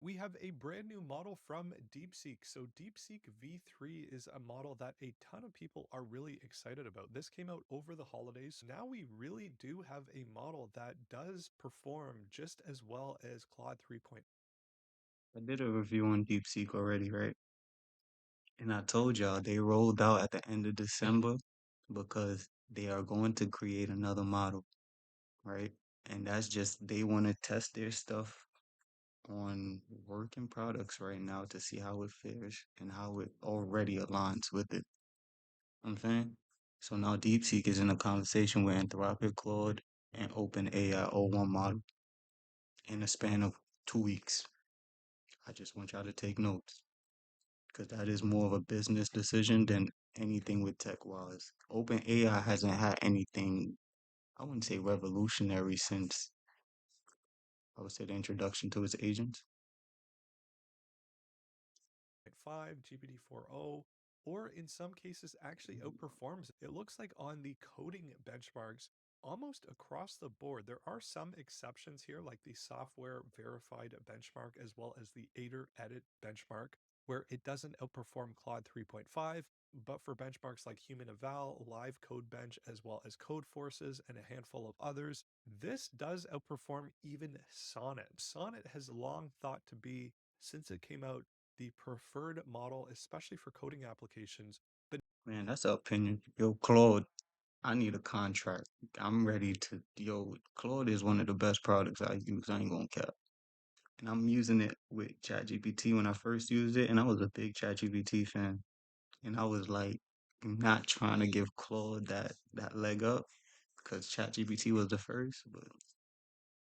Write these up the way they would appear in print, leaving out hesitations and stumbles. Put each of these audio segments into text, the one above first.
We have a brand new model from DeepSeek. So, DeepSeek V3 is a model that a ton of people are really excited about. This came out over the holidays. Now we really do have a model that does perform just as well as Claude 3.0. I did a review on DeepSeek already, right? And I told y'all they rolled out at the end of December because they are going to create another model, right? And that's just they want to test their stuff on working products right now to see how it fares and how it already aligns with it. I'm saying? So now DeepSeek is in a conversation with Anthropic, Claude, and OpenAI O1 model in a span of 2 weeks. I just want y'all to take notes because that is more of a business decision than anything with tech wise. OpenAI hasn't had anything, I wouldn't say revolutionary since I would say the introduction to its agents. 5, GPT-4o, or in some cases actually outperforms. It looks like on the coding benchmarks, almost across the board, there are some exceptions here, like the software verified benchmark, as well as the Aider edit benchmark, where it doesn't outperform Claude 3.5. But for benchmarks like Human Eval, Live Code Bench, as well as Code Forces, and a handful of others, this does outperform even Sonnet. Sonnet has long thought to be, since it came out, the preferred model, especially for coding applications. But Man, that's an opinion. Yo, Claude, I need a contract. I'm ready to, yo, Claude is one of the best products I use. I ain't gonna cap. And I'm using it with ChatGPT when I first used it, and I was a big ChatGPT fan. And I was like not trying to give Claude that leg up because ChatGPT was the first, but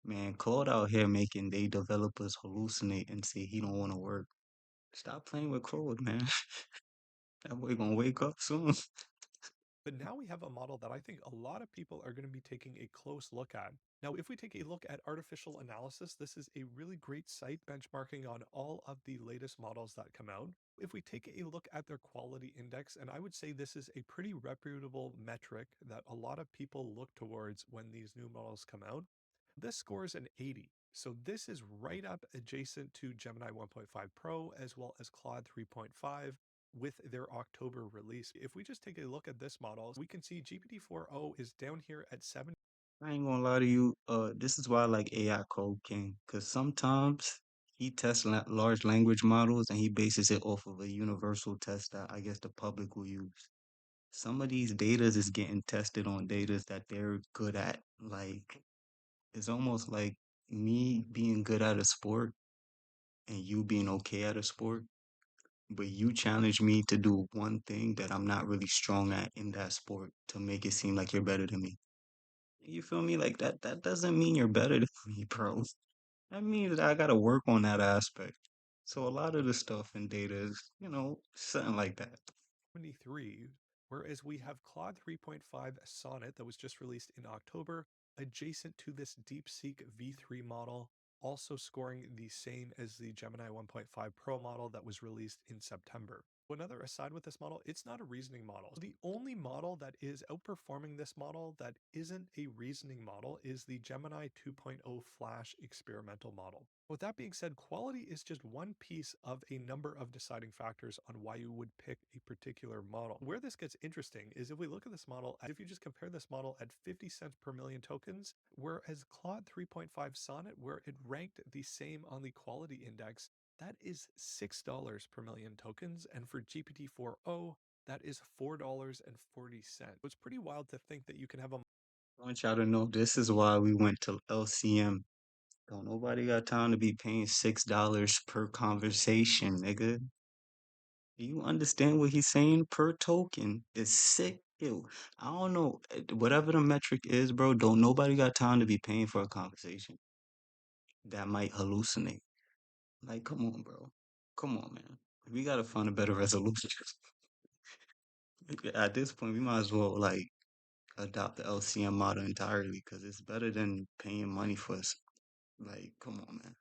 man, Claude out here making they developers hallucinate and say he don't want to work. Stop playing with Claude, man. That boy gonna wake up soon. But now we have a model that I think a lot of people are going to be taking a close look at. Now, if we take a look at artificial analysis, this is a really great site benchmarking on all of the latest models that come out. If we take a look at their quality index, and I would say this is a pretty reputable metric that a lot of people look towards when these new models come out, this scores an 80. So this is right up adjacent to Gemini 1.5 Pro as well as Claude 3.5 with their October release. If we just take a look at this model, we can see GPT-4o is down here at 7. I ain't gonna lie to you. This is why I like AI Code King, because sometimes he tests large language models and he bases it off of a universal test that I guess the public will use. Some of these datas is getting tested on datas that they're good at. Like it's almost like me being good at a sport and you being okay at a sport, but you challenge me to do one thing that I'm not really strong at in that sport to make it seem like you're better than me. You feel me? Like that doesn't mean you're better than me, bro. That means that I gotta work on that aspect. So a lot of the stuff in data is, something like that. 73, whereas we have Claude 3.5 Sonnet that was just released in October, adjacent to this DeepSeek V3 model, also scoring the same as the Gemini 1.5 Pro model that was released in September. Another aside with this model, it's not a reasoning model. The only model that is outperforming this model that isn't a reasoning model is the Gemini 2.0 Flash experimental model. With that being said, quality is just one piece of a number of deciding factors on why you would pick a particular model. Where this gets interesting is if we look at this model, if you just compare this model at 50 cents per million tokens, whereas Claude 3.5 Sonnet, where it ranked the same on the quality index, that is $6 per million tokens. And for GPT-4o, that is $4.40. It's pretty wild to think that you can have a I want y'all to know this is why we went to LCM. Don't nobody got time to be paying $6 per conversation, nigga. Do you understand what he's saying per token? It's sick. Ew. I don't know. Whatever the metric is, bro, don't nobody got time to be paying for a conversation that might hallucinate. Like, come on, bro. Come on, man. We gotta find a better resolution. At this point, we might as well like adopt the LCM model entirely because it's better than paying money for us. Like, come on, man.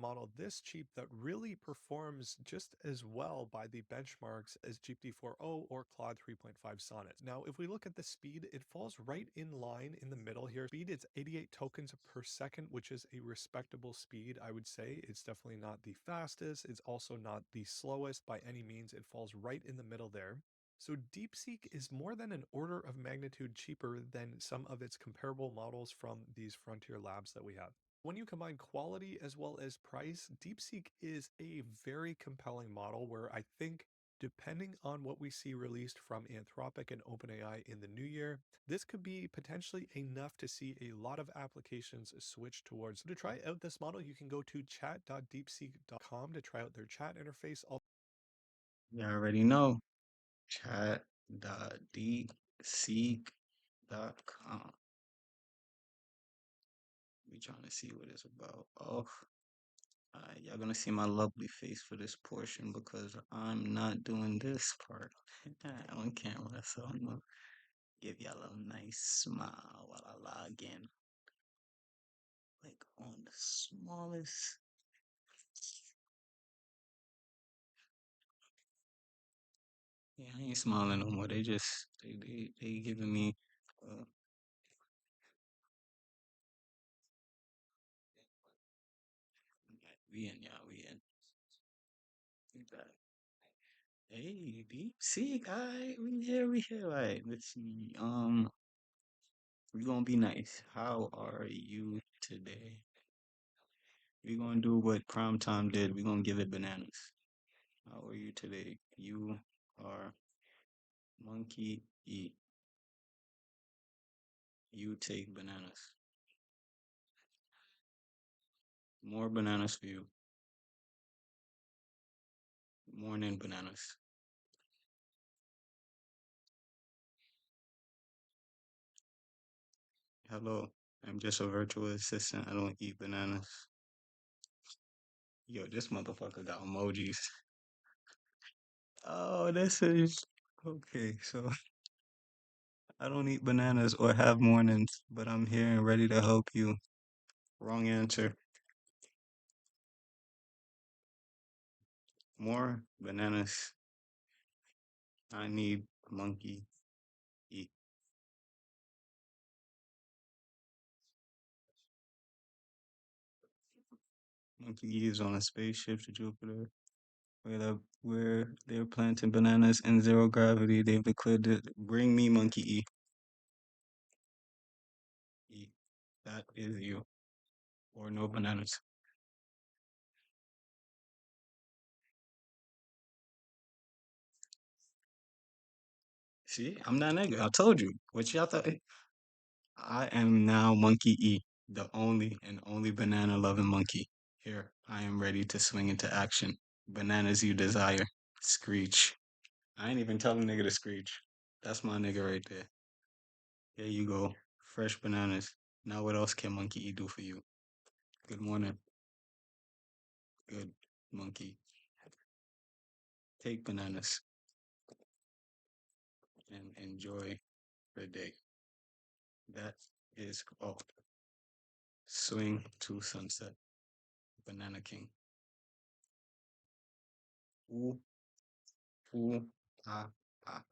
model this cheap that really performs just as well by the benchmarks as GPT-4o or Claude 3.5 Sonnet. Now, if we look at the speed, it falls right in line in the middle here. Speed, it's 88 tokens per second, which is a respectable speed, I would say. It's definitely not the fastest. It's also not the slowest by any means. It falls right in the middle there. So DeepSeek is more than an order of magnitude cheaper than some of its comparable models from these frontier labs that we have. When you combine quality as well as price, DeepSeek is a very compelling model where I think depending on what we see released from Anthropic and OpenAI in the new year, this could be potentially enough to see a lot of applications switch towards. So to try out this model, you can go to chat.deepseek.com to try out their chat interface. You already know. Chat.deepseek.com. We trying to see what it's about. Oh, y'all gonna see my lovely face for this portion because I'm not doing this part on camera. So I'm gonna give y'all a nice smile while I log in. Like on the smallest. Yeah, I ain't smiling no more. They just they giving me uh we in y'all, we in. We back. Hey, deep sea guy, we here. Right, let's see. We're gonna be nice. How are you today? We're gonna do what Prime Time did. We're gonna give it bananas. How are you today? You are monkey eat. You take bananas. More bananas for you. Morning bananas. Hello. I'm just a virtual assistant. I don't eat bananas. Yo, this motherfucker got emojis. Oh, this is okay. So I don't eat bananas or have mornings, but I'm here and ready to help you. Wrong answer. More bananas. I need monkey eat. Monkey is on a spaceship to Jupiter, where they're planting bananas in zero gravity. They've declared it. Bring me monkey E. E. That is you. Or no bananas. See, I'm that nigga. I told you. What y'all thought? I am now monkey E, the only and only banana loving monkey. Here, I am ready to swing into action. Bananas you desire. Screech. I ain't even telling nigga to screech. That's my nigga right there. There you go. Fresh bananas. Now what else can Monkey E do for you? Good morning. Good monkey. Take bananas and enjoy the day. That is all. Swing to sunset. Banana King. Ooh, ooh, ah, ah.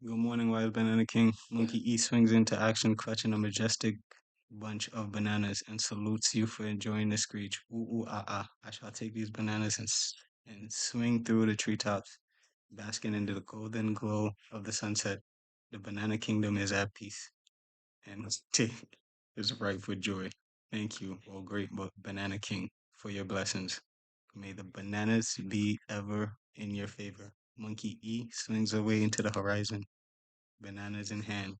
Good morning, Wild Banana King. Monkey E swings into action, clutching a majestic bunch of bananas, and salutes you for enjoying the screech. Ooh, ooh, ah, ah. I shall take these bananas and swing through the treetops, basking into the golden glow of the sunset. The Banana Kingdom is at peace, and is ripe with joy. Thank you, O great Banana King, for your blessings. May the bananas be ever in your favor. Monkey E swings away into the horizon, bananas in hand,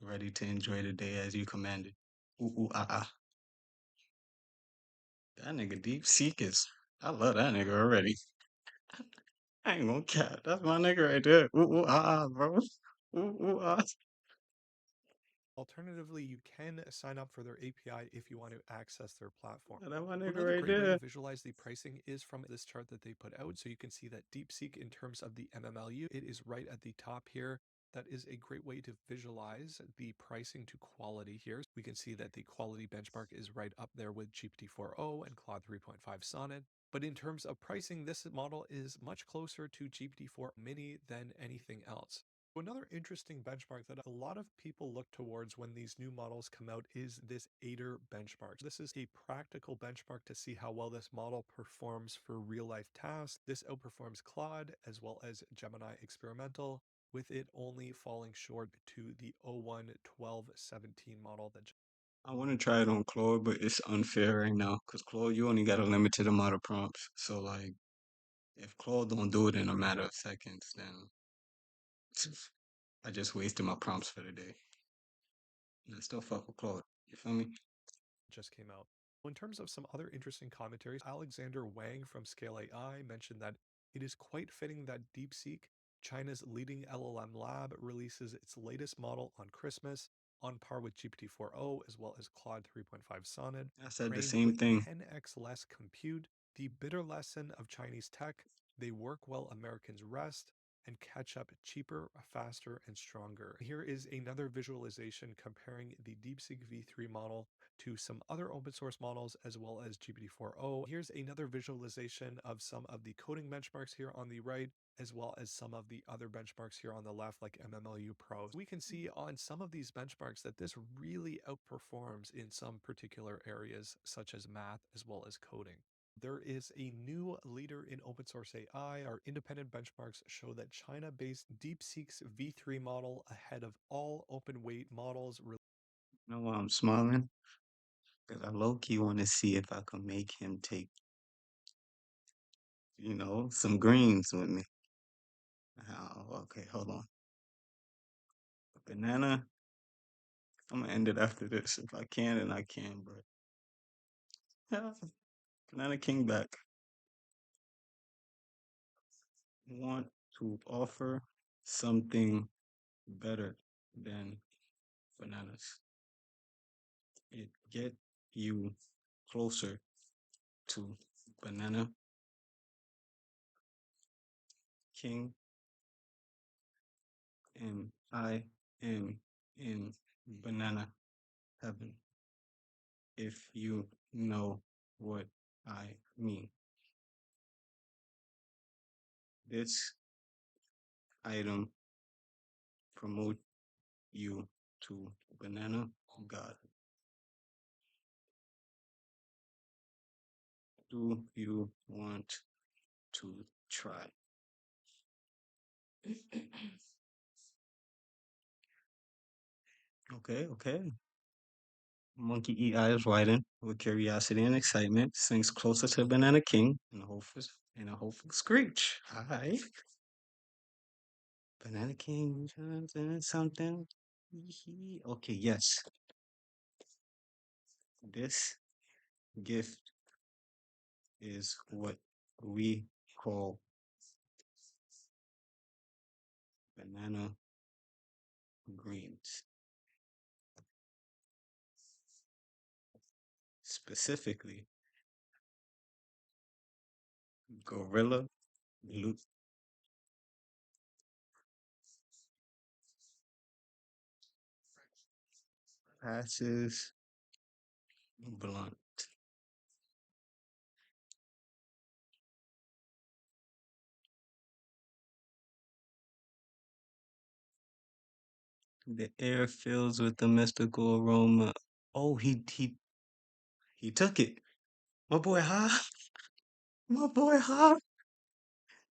ready to enjoy the day as you commanded. Ooh, ooh, ah, ah. That nigga Deep Seek is. I love that nigga already. I ain't gonna cap. That's my nigga right there. Ooh, ooh, ah, ah, bro. Ooh, ooh, ah. Alternatively, you can sign up for their API if you want to access their platform. That's my So nigga another right great way to there. visualize the pricing is from this chart that they put out. So you can see that DeepSeek in terms of the MMLU, it is right at the top here. That is a great way to visualize the pricing to quality here. We can see that the quality benchmark is right up there with GPT-4o and Claude 3.5 Sonnet. But in terms of pricing, this model is much closer to GPT-4 Mini than anything else. Another interesting benchmark that a lot of people look towards when these new models come out is this AIDR benchmark. This is a practical benchmark to see how well this model performs for real life tasks. This outperforms Claude as well as Gemini Experimental, with it only falling short to the O1 1217 model that. I want to try it on Claude, but it's unfair right now because Claude, you only got a limited amount of prompts. So like, if Claude don't do it in a matter of seconds, then I just wasted my prompts for the day. And I still fuck with Claude. You feel me? Just came out. In terms of some other interesting commentaries, Alexander Wang from Scale AI mentioned that it is quite fitting that DeepSeek, China's leading LLM lab, releases its latest model on Christmas, on par with GPT-4o as well as Claude 3.5 Sonnet, I said the trained same with thing. 10x less compute. The bitter lesson of Chinese tech: they work while Americans rest and catch up cheaper, faster, and stronger. Here is another visualization comparing the DeepSeek V3 model to some other open source models as well as GPT-4o. Here's another visualization of some of the coding benchmarks here on the right, as well as some of the other benchmarks here on the left, like MMLU Pro. We can see on some of these benchmarks that this really outperforms in some particular areas, such as math as well as coding. There is a new leader in open source AI. Our independent benchmarks show that China-based DeepSeek's V3 model ahead of all open weight models. You know why I'm smiling? Because I low key want to see if I can make him take, some greens with me. Okay, hold on. Banana. I'm gonna end it after this. If I can, and I can, but yeah, Banana King back. Want to offer something better than bananas. It get you closer to Banana King, and I am in banana heaven, if you know what I mean. This item promote you to banana god. Do you want to try? Okay, okay. Monkey eat eyes widen with curiosity and excitement, sinks closer to Banana King in a hopeful screech. Hi. Banana King something. Okay, yes. This gift is what we call banana greens. Specifically, gorilla glue passes blunt. The air fills with the mystical aroma. Oh, he took it. My boy high. My boy high.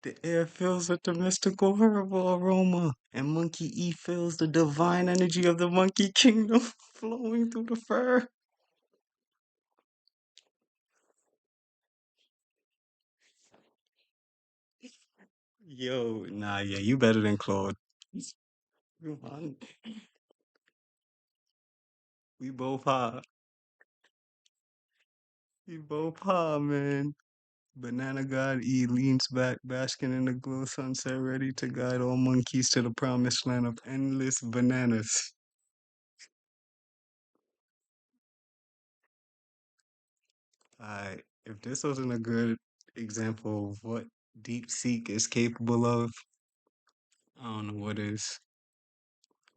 The air fills with the mystical herbal aroma, and Monkey E feels the divine energy of the Monkey Kingdom flowing through the fur. Yo, nah, yeah, you better than Claude. Come on. We both high. We both high, man. Banana God E leans back, basking in the glow sunset, ready to guide all monkeys to the promised land of endless bananas. Alright, if this wasn't a good example of what DeepSeek is capable of, I don't know what is.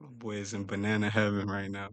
My boy is in banana heaven right now.